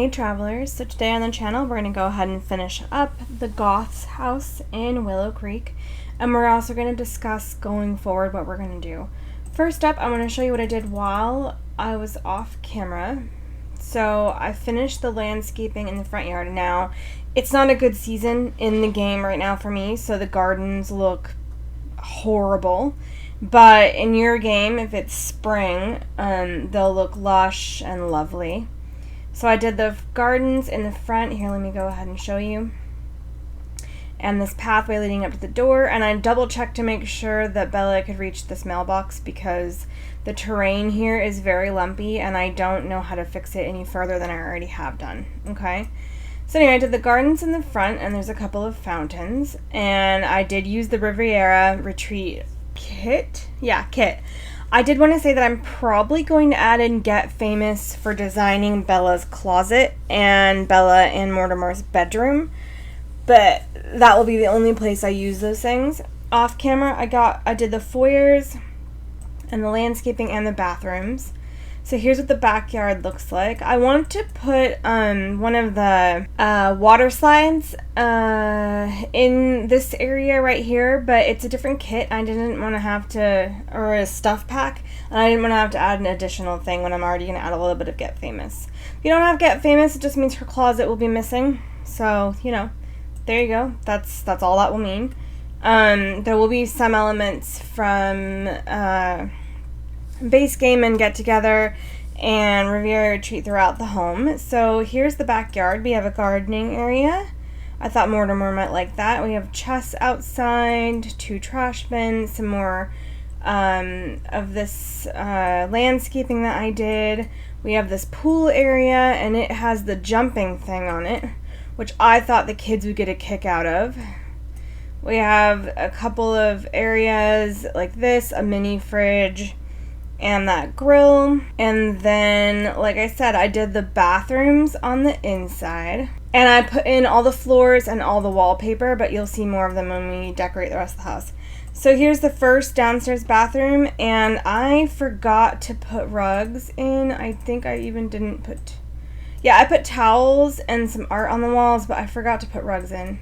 Hey travelers, so today on the channel we're going to go ahead and finish up the Goths house in Willow Creek, and we're also going to discuss going forward what we're going to do. First up, I'm going to show you what I did while I was off camera. So I finished the landscaping in the front yard. Now, it's not a good season in the game right now for me, so the gardens look horrible. But in your game, if it's spring, they'll look lush and lovely. So I did the gardens in the front. Here, let me go ahead and show you. And this pathway leading up to the door. And I double checked to make sure that Bella could reach this mailbox because the terrain here is very lumpy and I don't know how to fix it any further than I already have done. Okay? So anyway, I did the gardens in the front and there's a couple of fountains. And I did use the Riviera Retreat kit. Yeah, kit. I did want to say that I'm probably going to add in Get Famous for designing Bella's closet and Bella and Mortimer's bedroom, but that will be the only place I use those things. Off camera, I did the foyers and the landscaping and the bathrooms. So here's what the backyard looks like. I wanted to put one of the water slides in this area right here, but it's a different kit. I didn't want to have to, or a stuff pack, and I didn't want to have to add an additional thing when I'm already going to add a little bit of Get Famous. If you don't have Get Famous, it just means her closet will be missing. So, you know, there you go. That's all that will mean. There will be some elements from base game and get together and Riviera Retreat throughout the home. So here's the backyard. We have a gardening area. I thought Mortimer might like that. We have chests outside, 2 trash bins, some more of this landscaping that I did. We have this pool area and it has the jumping thing on it, which I thought the kids would get a kick out of. We have a couple of areas like this, a mini fridge, and that grill. And then, like I said, I did the bathrooms on the inside. And I put in all the floors and all the wallpaper, but you'll see more of them when we decorate the rest of the house. So here's the first downstairs bathroom, and I forgot to put rugs in. I think I even didn't put... Yeah, I put towels and some art on the walls, but I forgot to put rugs in.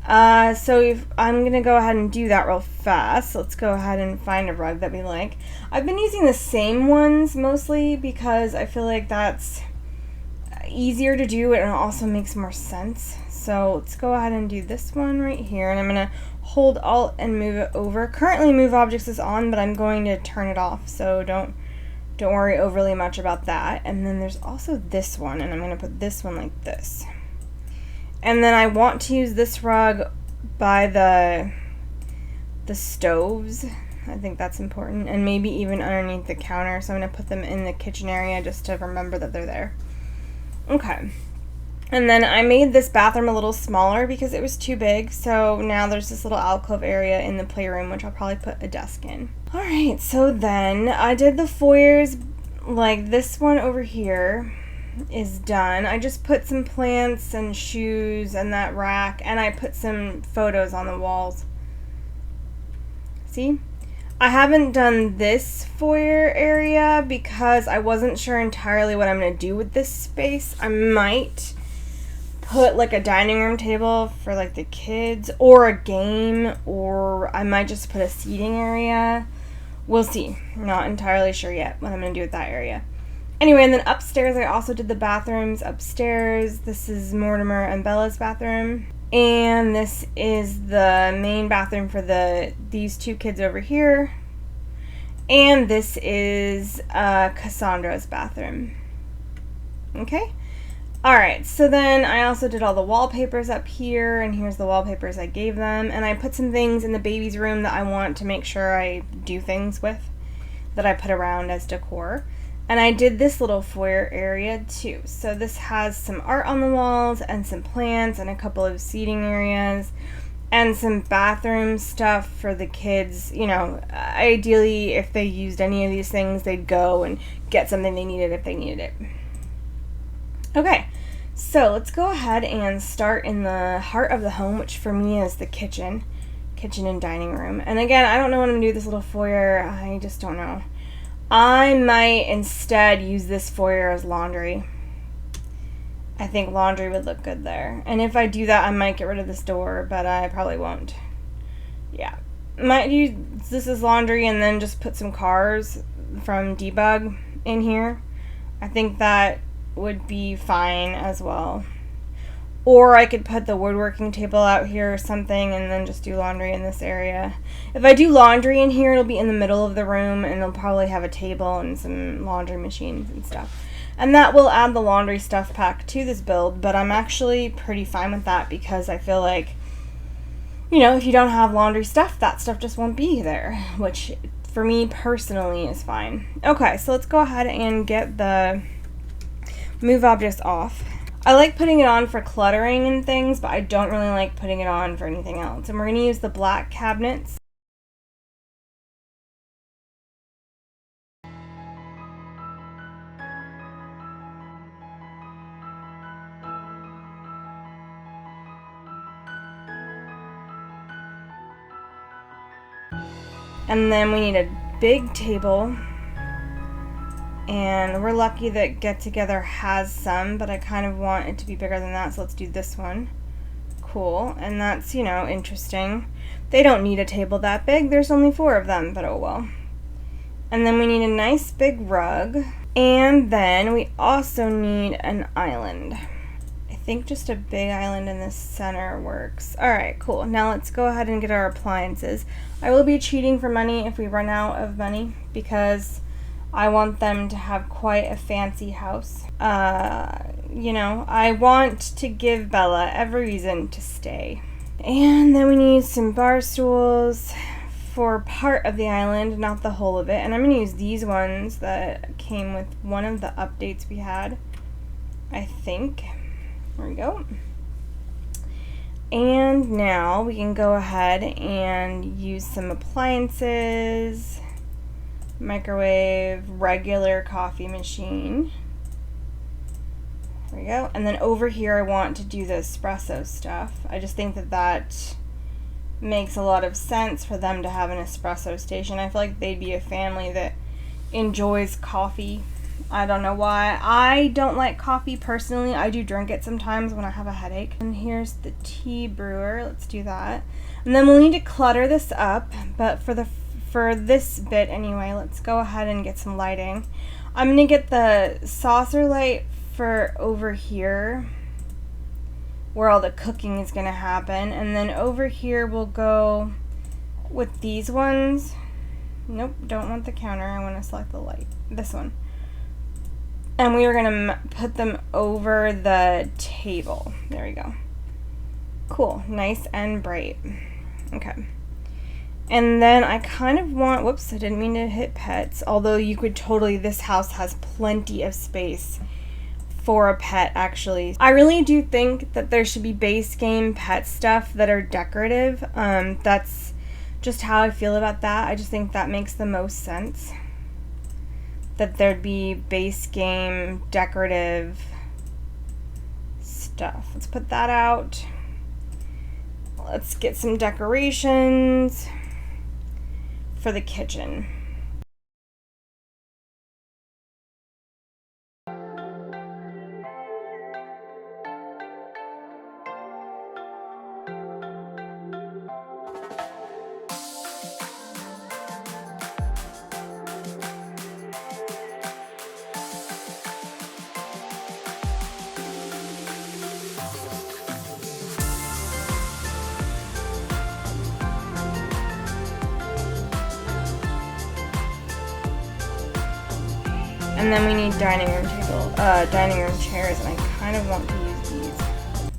So I'm going to go ahead and do that real fast. Let's go ahead and find a rug that we like. I've been using the same ones mostly because I feel like that's easier to do and it also makes more sense. So let's go ahead and do this one right here. And I'm going to hold Alt and move it over. Currently Move Objects is on, but I'm going to turn it off. So don't worry overly much about that. And then there's also this one, and I'm going to put this one like this. And then I want to use this rug by the stoves. I think that's important. And maybe even underneath the counter. So I'm going to put them in the kitchen area just to remember that they're there. Okay. And then I made this bathroom a little smaller because it was too big. So now there's this little alcove area in the playroom, which I'll probably put a desk in. Alright, so then I did the foyers like this one over here is done. I just put some plants and shoes and that rack, and I put some photos on the walls. See? I haven't done this foyer area because I wasn't sure entirely what I'm going to do with this space. I might put like a dining room table for like the kids or a game, or I might just put a seating area. We'll see. Not entirely sure yet what I'm going to do with that area. Anyway, and then upstairs, I also did the bathrooms upstairs. This is Mortimer and Bella's bathroom. And this is the main bathroom for these 2 kids over here. And this is Cassandra's bathroom. Okay? Alright, so then I also did all the wallpapers up here. And here's the wallpapers I gave them. And I put some things in the baby's room that I want to make sure I do things with, that I put around as decor. And I did this little foyer area too. So this has some art on the walls and some plants and a couple of seating areas and some bathroom stuff for the kids. You know, ideally if they used any of these things, they'd go and get something they needed if they needed it. Okay, so let's go ahead and start in the heart of the home, which for me is the kitchen and dining room. And again, I don't know what I'm going to do with this little foyer. I just don't know. I might instead use this foyer as laundry. I think laundry would look good there. And if I do that, I might get rid of this door, but I probably won't. Yeah. Might use this as laundry and then just put some cars from Debug in here. I think that would be fine as well. Or I could put the woodworking table out here or something and then just do laundry in this area. If I do laundry in here, it'll be in the middle of the room and it'll probably have a table and some laundry machines and stuff. And that will add the laundry stuff pack to this build, but I'm actually pretty fine with that because I feel like, you know, if you don't have laundry stuff, that stuff just won't be there, which for me personally is fine. Okay, so let's go ahead and get the move objects off. I like putting it on for cluttering and things, but I don't really like putting it on for anything else. And we're going to use the black cabinets. And then we need a big table. And we're lucky that Get Together has some, but I kind of want it to be bigger than that, so let's do this one. Cool. And that's, you know, interesting. They don't need a table that big. There's only 4 of them, but oh well. And then we need a nice big rug. And then we also need an island. I think just a big island in the center works. Alright, cool. Now let's go ahead and get our appliances. I will be cheating for money if we run out of money because I want them to have quite a fancy house. You know, I want to give Bella every reason to stay. And then we need some bar stools for part of the island, not the whole of it. And I'm going to use these ones that came with one of the updates we had, I think. There we go. And now we can go ahead and use some appliances. Microwave, regular coffee machine. There we go. And then over here I want to do the espresso stuff. I just think that that makes a lot of sense for them to have an espresso station. I feel like they'd be a family that enjoys coffee. I don't know why. I don't like coffee personally. I do drink it sometimes when I have a headache. And here's the tea brewer. Let's do that. And then we'll need to clutter this up, but for this bit anyway, let's go ahead and get some lighting. I'm going to get the saucer light for over here where all the cooking is going to happen. And then over here we'll go with these ones. Nope, don't want the counter. I want to select the light. This one. And we are going to put them over the table. There we go. Cool. Nice and bright. Okay. And then I kind of want, whoops, I didn't mean to hit pets, although you could totally, this house has plenty of space for a pet, actually. I really do think that there should be base game pet stuff that are decorative. That's just how I feel about that. I just think that makes the most sense. That there'd be base game decorative stuff. Let's put that out. Let's get some decorations for the kitchen. And then we need dining room chairs, and I kind of want to use these.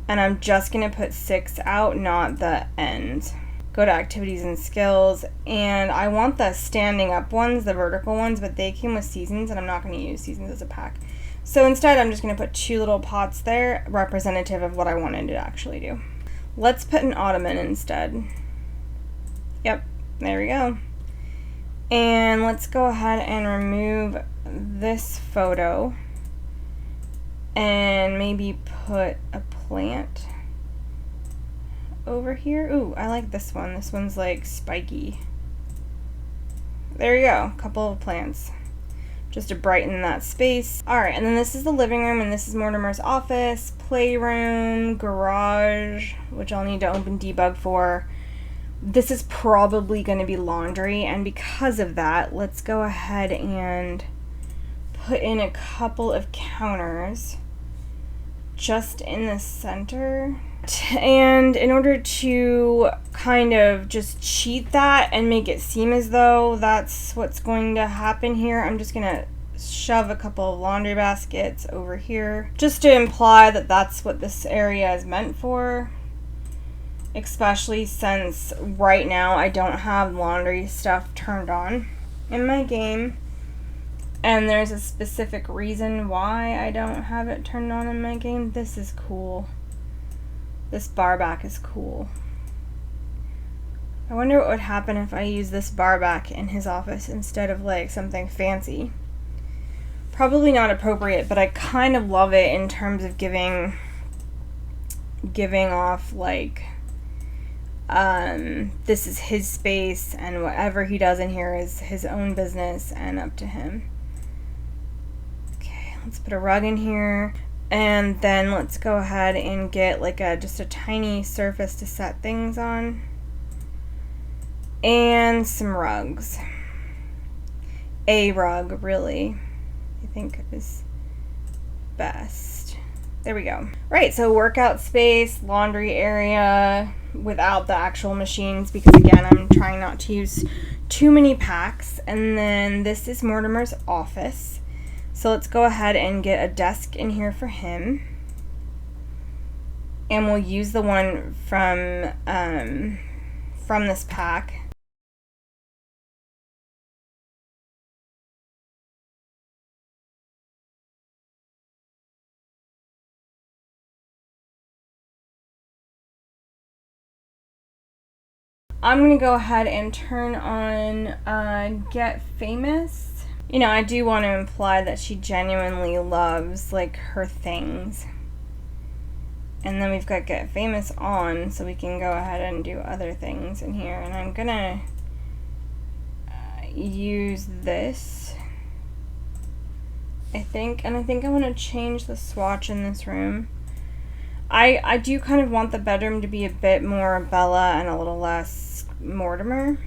And I'm just gonna put 6 out, not the ends. Go to activities and skills, and I want the standing up ones, the vertical ones, but they came with seasons, and I'm not gonna use seasons as a pack. So instead, I'm just gonna put 2 little pots there, representative of what I wanted to actually do. Let's put an ottoman instead. Yep, there we go. And let's go ahead and remove this photo and maybe put a plant over here. Ooh, I like this one. This one's like spiky. There you go, a couple of plants. just to brighten that space. All right, and then this is the living room, and this is Mortimer's office, playroom, garage, which I'll need to open debug for. This is probably going to be laundry, and because of that, let's go ahead and put in a couple of counters just in the center. And in order to kind of just cheat that and make it seem as though that's what's going to happen here, I'm just gonna shove a couple of laundry baskets over here just to imply that that's what this area is meant for, especially since right now I don't have laundry stuff turned on in my game, and there's a specific reason why I don't have it turned on in my game. This is cool. This bar back is cool. I wonder what would happen if I use this bar back in his office instead of like something fancy. Probably not appropriate, but I kind of love it in terms of giving off like this is his space, and whatever he does in here is his own business and up to him. Okay, let's put a rug in here. And then let's go ahead and get like just a tiny surface to set things on. And some rugs. A rug, really, I think is best. There we go. Right, so workout space, laundry area without the actual machines, because again, I'm trying not to use too many packs. And then this is Mortimer's office. So let's go ahead and get a desk in here for him. And we'll use the one from this pack. I'm going to go ahead and turn on Get Famous. You know, I do want to imply that she genuinely loves, like, her things. And then we've got Get Famous on, so we can go ahead and do other things in here. And I'm gonna use this, I think. And I think I want to change the swatch in this room. I do kind of want the bedroom to be a bit more Bella and a little less Mortimer.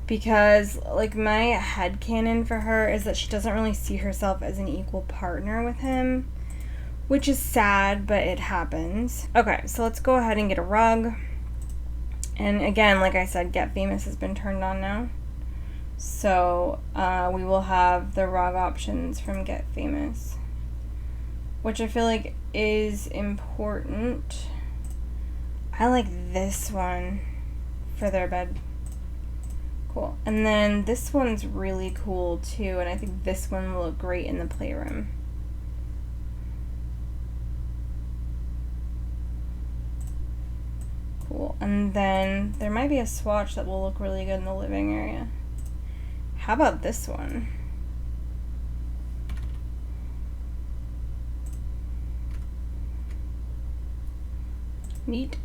Because, like, my headcanon for her is that she doesn't really see herself as an equal partner with him, which is sad, but it happens. Okay, so let's go ahead and get a rug. And again, like I said, Get Famous has been turned on now. So we will have the rug options from Get Famous, which I feel like is important. I like this one for their bed. Cool. And then this one's really cool too, and I think this one will look great in the playroom. Cool. And then there might be a swatch that will look really good in the living area. How about this one? Neat.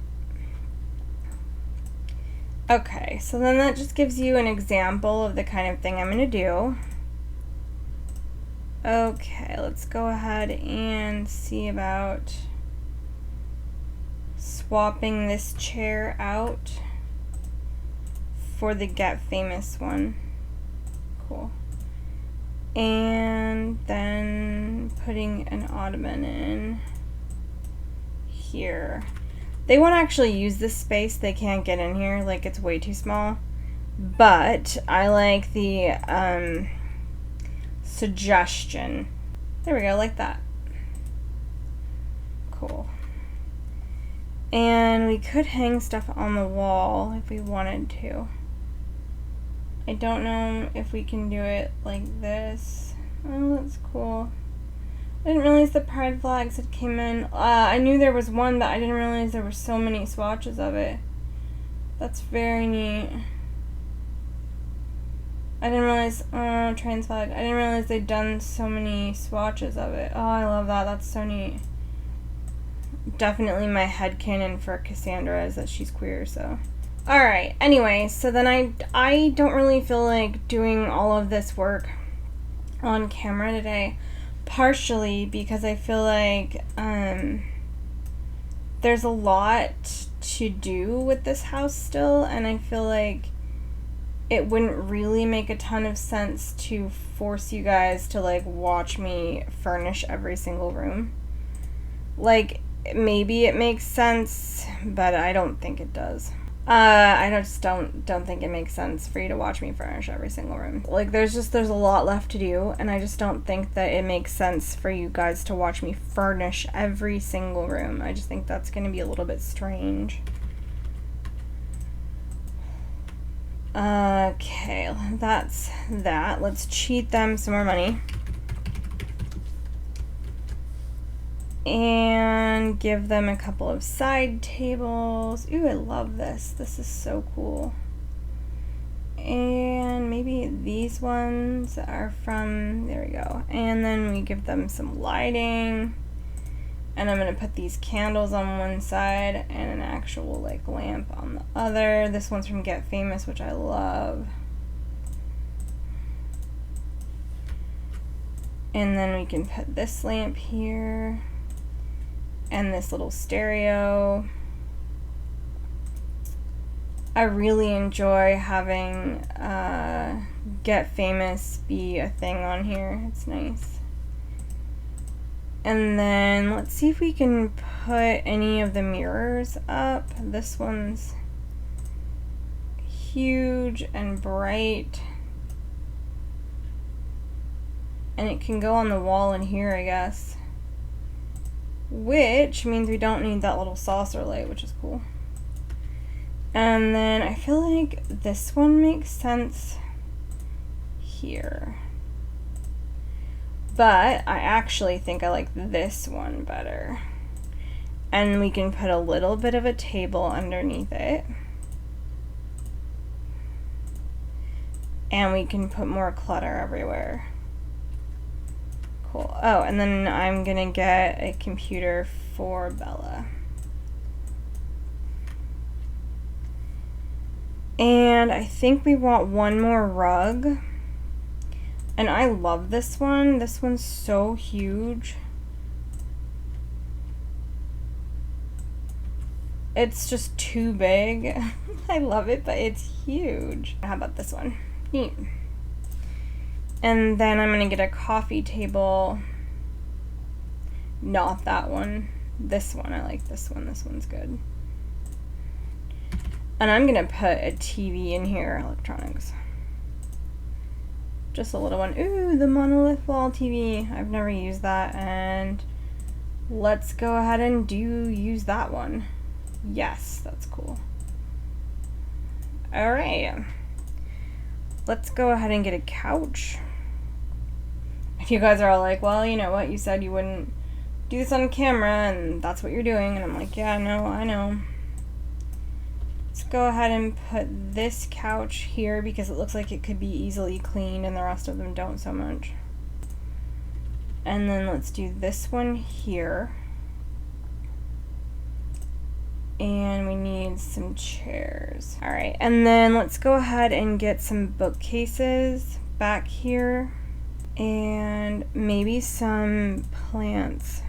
Okay, so then that just gives you an example of the kind of thing I'm going to do. Okay, let's go ahead and see about swapping this chair out for the Get Famous one. Cool. And then putting an ottoman in here. They won't actually use this space. They can't get in here. Like, it's way too small. But I like the suggestion. There we go, like that. Cool. And we could hang stuff on the wall if we wanted to. I don't know if we can do it like this. Oh, that's cool. I didn't realize the pride flags had came in. I knew there was one, but I didn't realize there were so many swatches of it. That's very neat. I didn't realize, trans flag. I didn't realize they'd done so many swatches of it. Oh, I love that. That's so neat. Definitely my headcanon for Cassandra is that she's queer, so Alright, anyway, so then I don't really feel like doing all of this work on camera today, partially because I feel like there's a lot to do with this house still, and I feel like it wouldn't really make a ton of sense to force you guys to like watch me furnish every single room. Like, maybe it makes sense, but I don't think it does. I just don't think it makes sense for you to watch me furnish every single room. Like, there's a lot left to do, and I just don't think that it makes sense for you guys to watch me furnish every single room. I just think that's gonna be a little bit strange. Okay, that's that. Let's cheat them some more money. And give them a couple of side tables. Ooh, I love this. This is so cool. And maybe these ones are from, there we go. And then we give them some lighting. And I'm gonna put these candles on one side and an actual like lamp on the other. This one's from Get Famous, which I love. And then we can put this lamp here. And this little stereo. I really enjoy having Get Famous be a thing on here. It's nice. And then let's see if we can put any of the mirrors up. This one's huge and bright. And it can go on the wall in here, I guess. Which means we don't need that little saucer light, which is cool. And then I feel like this one makes sense here. But I actually think I like this one better. And we can put a little bit of a table underneath it. And we can put more clutter everywhere. Cool. Oh, and then I'm gonna get a computer for Bella. And I think we want one more rug. And I love this one. This one's so huge. It's just too big. I love it, but it's huge. How about this one? Neat. And then I'm gonna get a coffee table. Not that one. This one. I like this one. This one's good. And I'm gonna put a TV in here, electronics. Just a little one. Ooh, the monolith wall TV. I've never used that, and let's go ahead and use that one. Yes, that's cool. All right. Let's go ahead and get a couch. If you guys are all like, well, you know what, you said you wouldn't do this on camera, and that's what you're doing, and I'm like, yeah, no, I know. Let's go ahead and put this couch here because it looks like it could be easily cleaned and the rest of them don't so much. And then let's do this one here. And we need some chairs. All right, and then let's go ahead and get some bookcases back here and maybe some plants.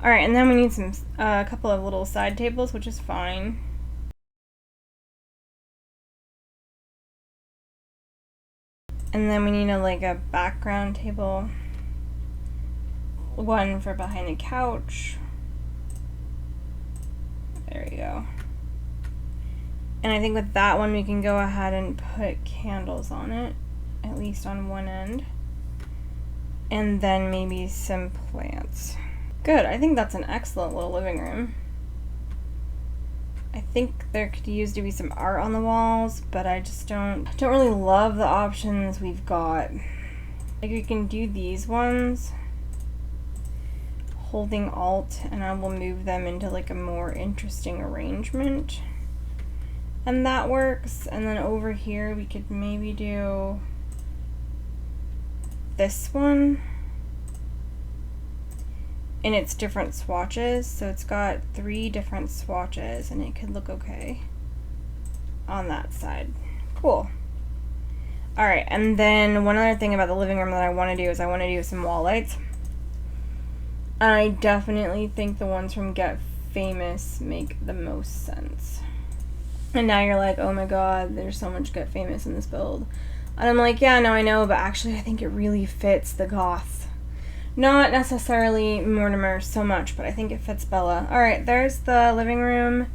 All right, and then we need some a couple of little side tables, which is fine. And then we need a background table. One for behind the couch. There you go. And I think with that one we can go ahead and put candles on it, at least on one end. And then maybe some plants. Good, I think that's an excellent little living room. I think there could use to be some art on the walls, but I just don't really love the options we've got. Like, we can do these ones, holding Alt, and I will move them into like a more interesting arrangement. And that works. And then over here we could maybe do this one. And it's different swatches, so it's got 3 different swatches, and it could look okay. on that side. Cool. Alright, and then one other thing about the living room that I want to do is I want to do some wall lights. I definitely think the ones from Get Famous make the most sense. And now you're like, oh my god, there's so much Get Famous in this build. And I'm like, yeah, no, I know, but actually I think it really fits the Goths. Not necessarily Mortimer so much, but I think it fits Bella. Alright, there's the living room.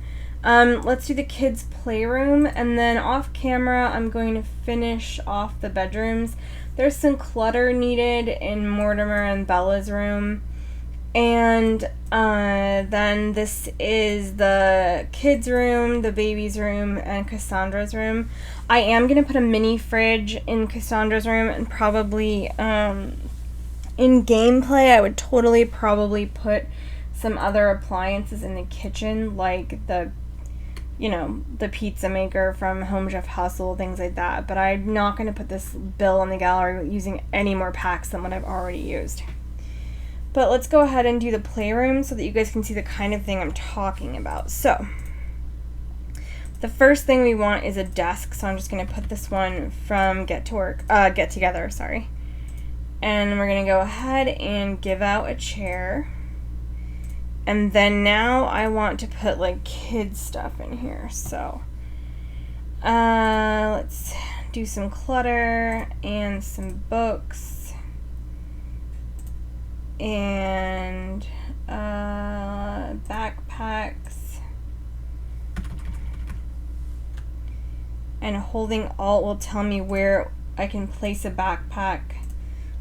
Let's do the kids' playroom, and then off camera I'm going to finish off the bedrooms. There's some clutter needed in Mortimer and Bella's room. And then this is the kids' room, the baby's room, and Cassandra's room. I am going to put a mini fridge in Cassandra's room, and probably in gameplay I would totally probably put some other appliances in the kitchen, like the pizza maker from Home Chef Hustle, things like that. But I'm not going to put this bill on the gallery using any more packs than what I've already used. But let's go ahead and do the playroom so that you guys can see the kind of thing I'm talking about. So, the first thing we want is a desk, so I'm just going to put this one from Get Together, sorry. And we're going to go ahead and give out a chair. And then now I want to put like kids stuff in here. So, let's do some clutter and some books. And backpacks, and holding Alt will tell me where I can place a backpack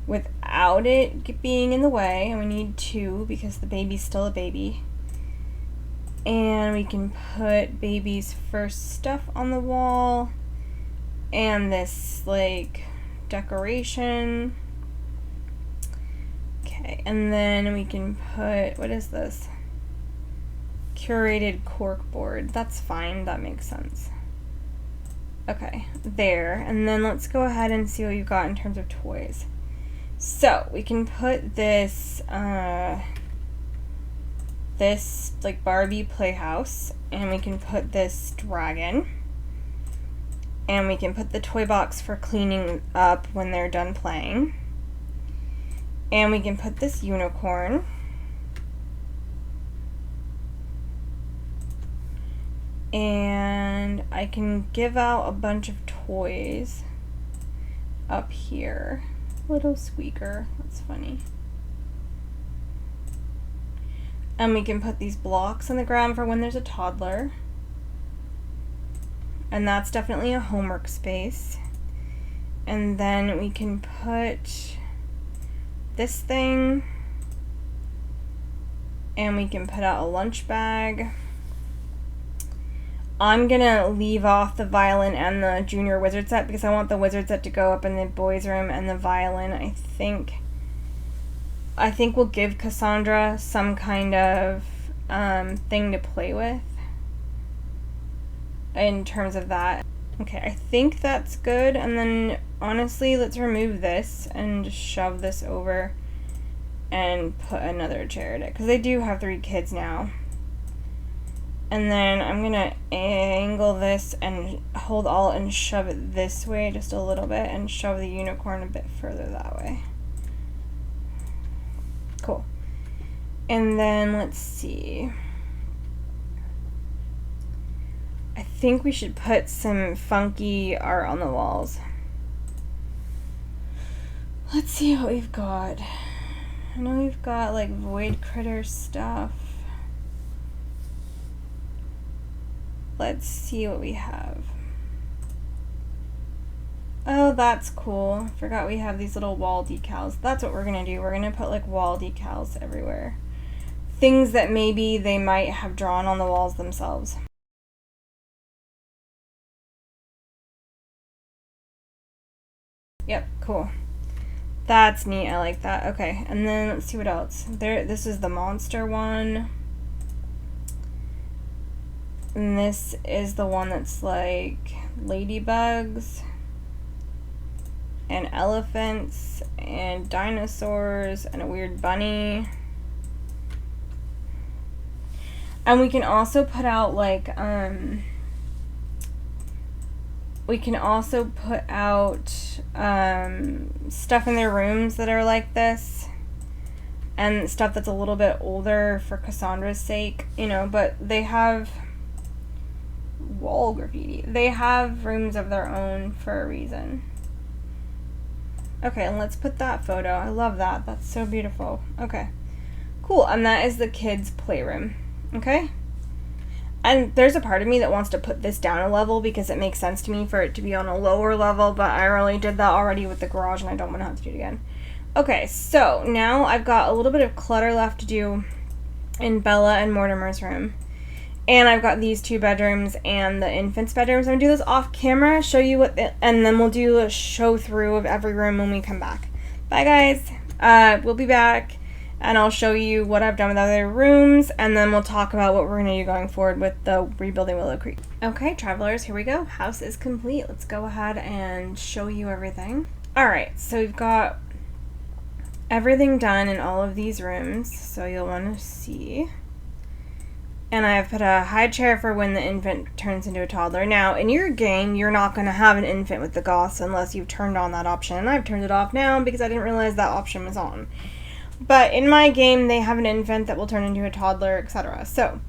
without it being in the way, and we need 2 because the baby's still a baby. And we can put baby's first stuff on the wall, and this like decoration. Okay, and then we can put, what is this? Curated corkboard. That's fine, that makes sense. Okay, there. And then let's go ahead and see what you've got in terms of toys. So, we can put this, this, like, Barbie playhouse, and we can put this dragon. And we can put the toy box for cleaning up when they're done playing. And we can put this unicorn. And I can give out a bunch of toys up here. Little squeaker, that's funny. And we can put these blocks on the ground for when there's a toddler. And that's definitely a homework space. And then we can put this thing, and we can put out a lunch bag. I'm gonna leave off the violin and the junior wizard set because I want the wizard set to go up in the boys' room, and the violin I think we'll give Cassandra some kind of thing to play with in terms of that. Okay, I think that's good, and then honestly, let's remove this and just shove this over and put another chair in it, because they do have 3 kids now. And then I'm gonna angle this and hold Alt and shove it this way just a little bit, and shove the unicorn a bit further that way. Cool. And then let's see. I think we should put some funky art on the walls. Let's see what we've got. I know we've got like void critter stuff. Let's see what we have. Oh, that's cool. Forgot we have these little wall decals. That's what we're gonna do. We're gonna put like wall decals everywhere. Things that maybe they might have drawn on the walls themselves. Yep, cool. That's neat, I like that. Okay, and then let's see what else. This is the monster one. And this is the one that's like ladybugs and elephants and dinosaurs and a weird bunny. And we can also put out like We can also put out stuff in their rooms that are like this, and stuff that's a little bit older for Cassandra's sake, you know, but they have wall graffiti. They have rooms of their own for a reason. Okay, and let's put that photo. I love that. That's so beautiful. Okay, cool. And that is the kids' playroom. Okay? And there's a part of me that wants to put this down a level because it makes sense to me for it to be on a lower level, but I really did that already with the garage and I don't want to have to do it again. Okay, so now I've got a little bit of clutter left to do in Bella and Mortimer's room. And I've got these 2 bedrooms and the infant's bedrooms. I'm going to do this off camera, show you and then we'll do a show through of every room when we come back. Bye guys. We'll be back. And I'll show you what I've done with other rooms, and then we'll talk about what we're going to do going forward with the Rebuilding Willow Creek. Okay, travelers, here we go. House is complete. Let's go ahead and show you everything. Alright, so we've got everything done in all of these rooms, so you'll want to see. And I've put a high chair for when the infant turns into a toddler. Now, in your game, you're not going to have an infant with the Goths unless you've turned on that option. And I've turned it off now because I didn't realize that option was on. But in my game, they have an infant that will turn into a toddler, etc. So,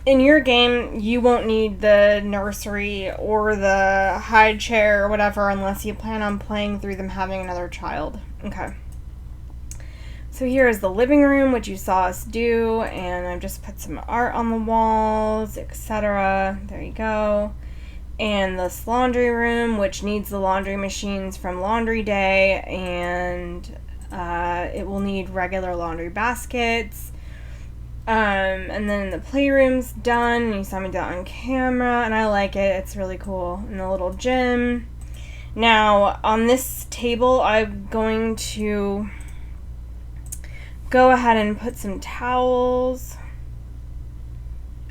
in your game, you won't need the nursery or the high chair or whatever unless you plan on playing through them having another child. Okay. So here is the living room, which you saw us do, and I've just put some art on the walls, etc. There you go. And this laundry room, which needs the laundry machines from laundry day, and it will need regular laundry baskets. And then the playroom's done, and you saw me do that on camera, and I like it. It's really cool. And the little gym. Now, on this table, I'm going to go ahead and put some towels.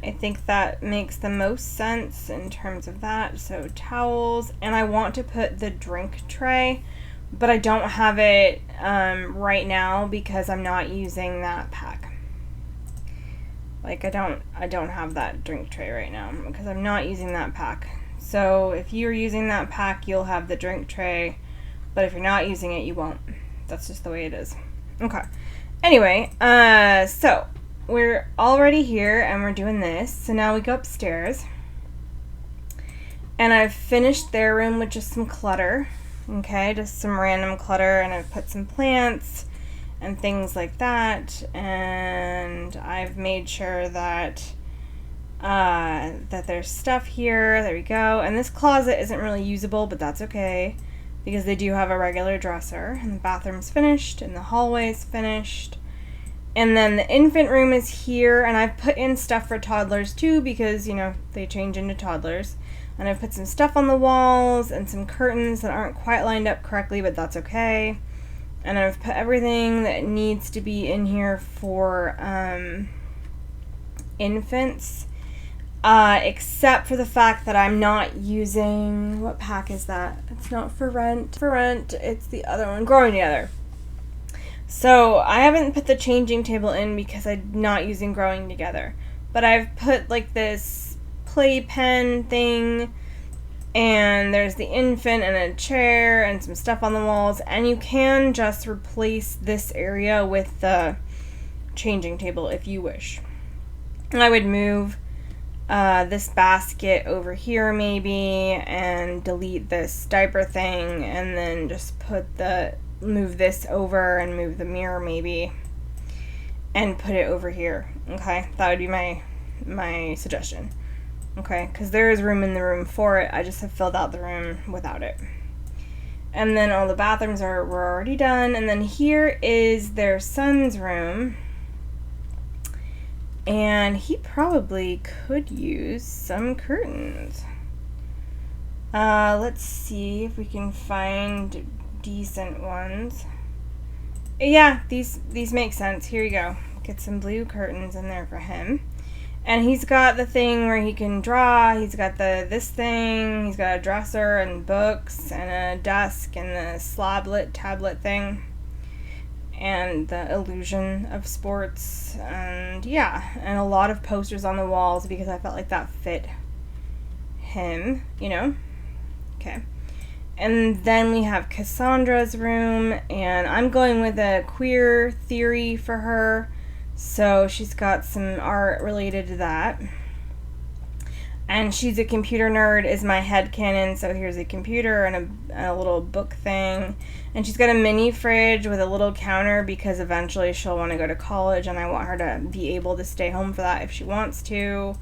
I think that makes the most sense in terms of that. So towels, and I want to put the drink tray, but I don't have it right now because I'm not using that pack. Like I don't have that drink tray right now because I'm not using that pack. So if you're using that pack, you'll have the drink tray, but if you're not using it, you won't. That's just the way it is. Okay. Anyway, so we're already here and we're doing this. So now we go upstairs. And I've finished their room with just some clutter. Okay, just some random clutter, and I've put some plants and things like that. And I've made sure that that there's stuff here. There we go. And this closet isn't really usable, but that's okay because they do have a regular dresser. And the bathroom's finished, and the hallway's finished. And then the infant room is here, and I've put in stuff for toddlers too because, you know, they change into toddlers. And I've put some stuff on the walls and some curtains that aren't quite lined up correctly, but that's okay. And I've put everything that needs to be in here for infants, except for the fact that I'm not using, what pack is that? It's not for rent. For rent, it's the other one, Growing Together. So I haven't put the changing table in because I'm not using Growing Together. But I've put like this playpen thing, and there's the infant and a chair and some stuff on the walls, and you can just replace this area with the changing table if you wish. And I would move this basket over here maybe and delete this diaper thing, and then just move this over and move the mirror maybe and put it over here. Okay, that would be my suggestion. Okay, because there is room in the room for it. I just have filled out the room without it. And then all the bathrooms were already done. And then here is their son's room. And he probably could use some curtains. Let's see if we can find decent ones. Yeah, these make sense. Here you go. Get some blue curtains in there for him. And he's got the thing where he can draw. He's got this thing. He's got a dresser and books and a desk and the slablet tablet thing. And the illusion of sports. And yeah, and a lot of posters on the walls because I felt like that fit him, you know. Okay. And then we have Cassandra's room, and I'm going with a queer theory for her. So she's got some art related to that. And she's a computer nerd is my headcanon, so here's a computer and a little book thing. And she's got a mini fridge with a little counter because eventually she'll want to go to college, and I want her to be able to stay home for that if she wants to.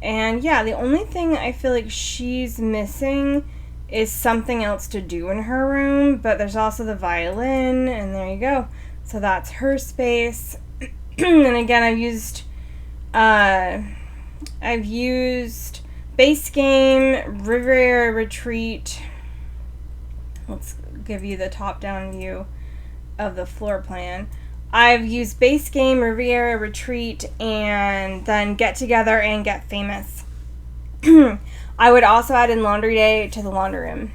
And yeah, the only thing I feel like she's missing is something else to do in her room, but there's also the violin, and there you go. So that's her space. And again, I've used Base Game, Riviera Retreat. Let's give you the top-down view of the floor plan. I've used Base Game, Riviera Retreat, and then Get Together and Get Famous. I would also add in Laundry Day to the laundry room.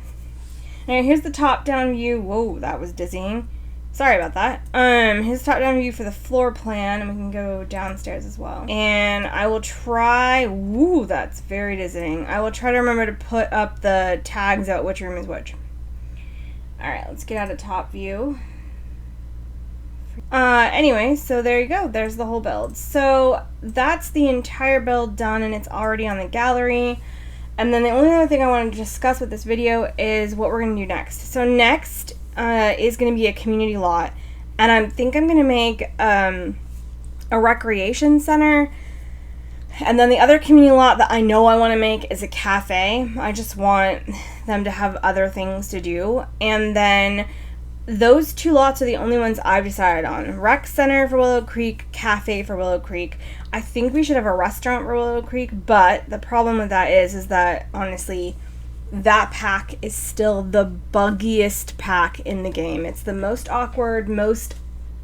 Now here's the top-down view. Whoa, that was dizzying. Sorry about that. Here's the top-down view for the floor plan, and we can go downstairs as well. And I will try... Woo, that's very dizzying. I will try to remember to put up the tags out which room is which. Alright, let's get out of top view. Anyway, so there you go. There's the whole build. So that's the entire build done, and it's already on the gallery. And then the only other thing I want to discuss with this video is what we're going to do next. So next is going to be a community lot, and I think I'm going to make a recreation center. And then the other community lot that I know I want to make is a cafe. I just want them to have other things to do. And then those two lots are the only ones I've decided on. Rec center for Willow Creek, cafe for Willow Creek. I think we should have a restaurant for Willow Creek, but the problem with that is that honestly, that pack is still the buggiest pack in the game. It's the most awkward, most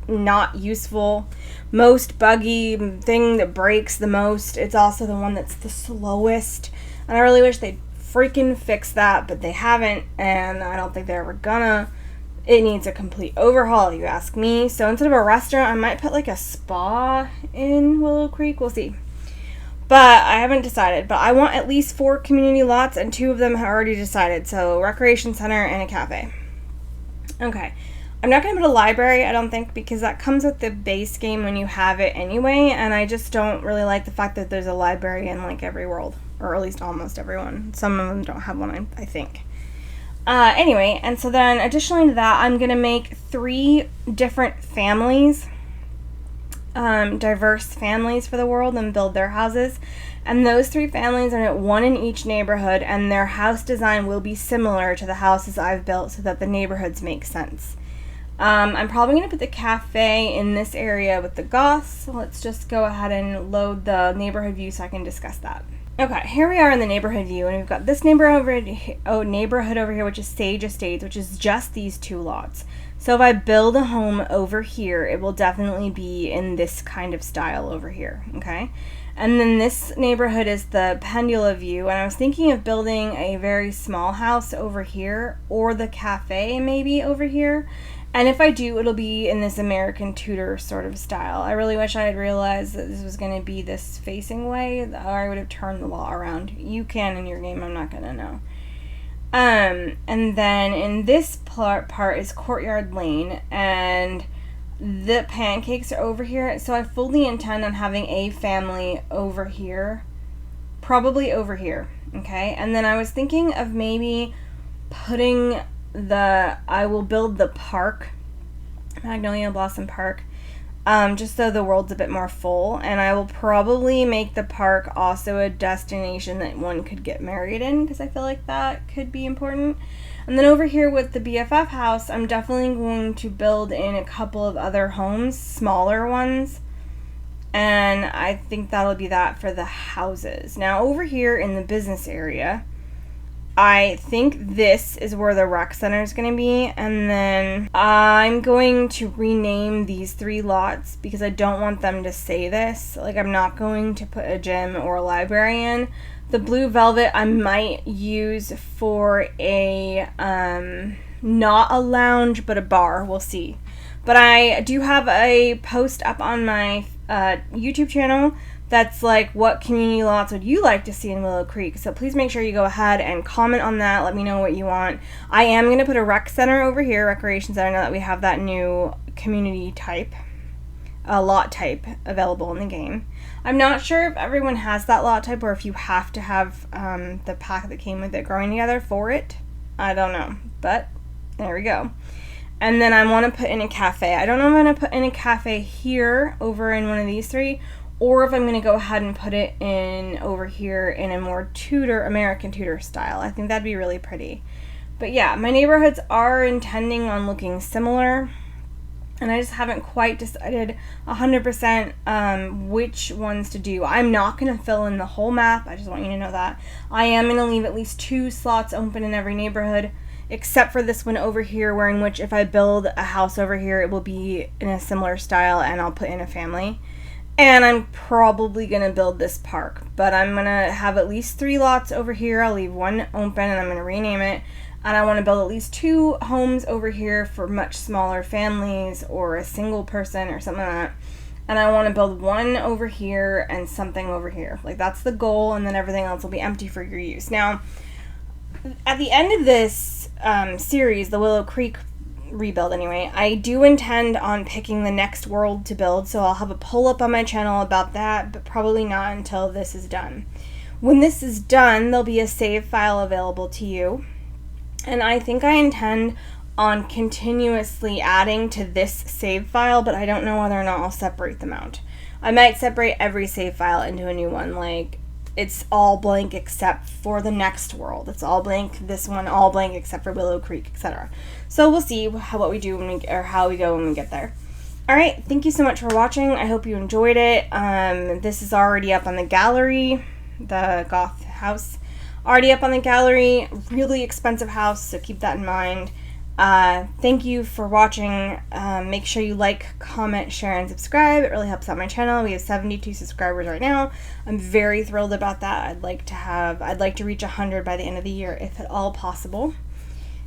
not useful, most buggy thing that breaks the most. It's also the one that's the slowest, and I really wish they'd freaking fix that, but they haven't, and I don't think they're ever gonna. It needs a complete overhaul, you ask me. So instead of a restaurant, I might put like a spa in Willow Creek. We'll see. But I haven't decided. But I want at least 4 community lots, and 2 of them have already decided. So recreation center and a cafe. Okay. I'm not going to put a library, I don't think, because that comes with the base game when you have it anyway. And I just don't really like the fact that there's a library in like every world. Or at least almost every one. Some of them don't have one, I think. Anyway, and so then additionally to that, I'm going to make 3 different families, diverse families for the world, and build their houses. And those 3 families are one in each neighborhood, and their house design will be similar to the houses I've built so that the neighborhoods make sense. I'm probably going to put the cafe in this area with the Goths. So let's just go ahead and load the neighborhood view so I can discuss that. Okay, here we are in the neighborhood view, and we've got this neighborhood over here, which is Sage Estates, which is just these 2 lots. So if I build a home over here, it will definitely be in this kind of style over here, okay? And then this neighborhood is the Pendula view, and I was thinking of building a very small house over here, or the cafe maybe over here. And if I do, it'll be in this American Tudor sort of style. I really wish I had realized that this was going to be this facing way, or I would have turned the wall around. You can in your game, I'm not going to know. And then in this part is Courtyard Lane, and the pancakes are over here. So I fully intend on having a family over here, probably over here, okay? And then I was thinking of maybe putting I will build the park, Magnolia Blossom Park, just so the world's a bit more full, and I will probably make the park also a destination that one could get married in, because I feel like that could be important. And then over here with the BFF house, I'm definitely going to build in a couple of other homes, smaller ones, and I think that'll be that for the houses. Now over here in the business area, I think this is where the rec center is going to be, and then I'm going to rename these 3 lots because I don't want them to say this. Like, I'm not going to put a gym or a library in. The blue velvet I might use for a, not a lounge, but a bar. We'll see. But I do have a post up on my YouTube channel that's like, what community lots would you like to see in Willow Creek? So please make sure you go ahead and comment on that. Let me know what you want. I am going to put a rec center over here, recreation center, now that we have that new community type, lot type available in the game. I'm not sure if everyone has that lot type or if you have to have the pack that came with it growing together for it. I don't know, but there we go. And then I want to put in a cafe. I don't know if I'm going to put in a cafe here over in one of these three, or if I'm going to go ahead and put it in over here in a more American Tudor style. I think that'd be really pretty. But yeah, my neighborhoods are intending on looking similar, and I just haven't quite decided 100% which ones to do. I'm not going to fill in the whole map. I just want you to know that. I am going to leave at least 2 slots open in every neighborhood, except for this one over here, where in which if I build a house over here, it will be in a similar style, and I'll put in a family. And I'm probably going to build this park, but I'm going to have at least 3 lots over here. I'll leave 1 open, and I'm going to rename it. And I want to build at least 2 homes over here for much smaller families or a single person or something like that. And I want to build 1 over here and something over here. Like, that's the goal, and then everything else will be empty for your use. Now, at the end of this series, the Willow Creek rebuild anyway, I do intend on picking the next world to build, so I'll have a poll up on my channel about that, but probably not until this is done. When this is done, there'll be a save file available to you, and I think I intend on continuously adding to this save file, but I don't know whether or not I'll separate them out. I might separate every save file into a new one, like it's all blank except for the next world. It's all blank, this one all blank except for Willow Creek, etc. So we'll see what we do how we go when we get there. Alright, thank you so much for watching. I hope you enjoyed it. This is already up on the gallery, the Goth house. Already up on the gallery. Really expensive house, so keep that in mind. Thank you for watching. Make sure you like, comment, share, and subscribe. It really helps out my channel. We have 72 subscribers right now. I'm very thrilled about that. I'd like to reach 100 by the end of the year, if at all possible.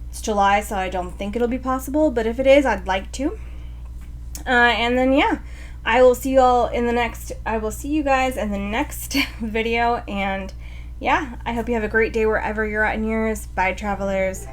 It's July, so I don't think it'll be possible, but if it is, I'd like to. And then yeah, I will see you guys in the next video, and yeah, I hope you have a great day wherever you're at in yours. Bye, travelers.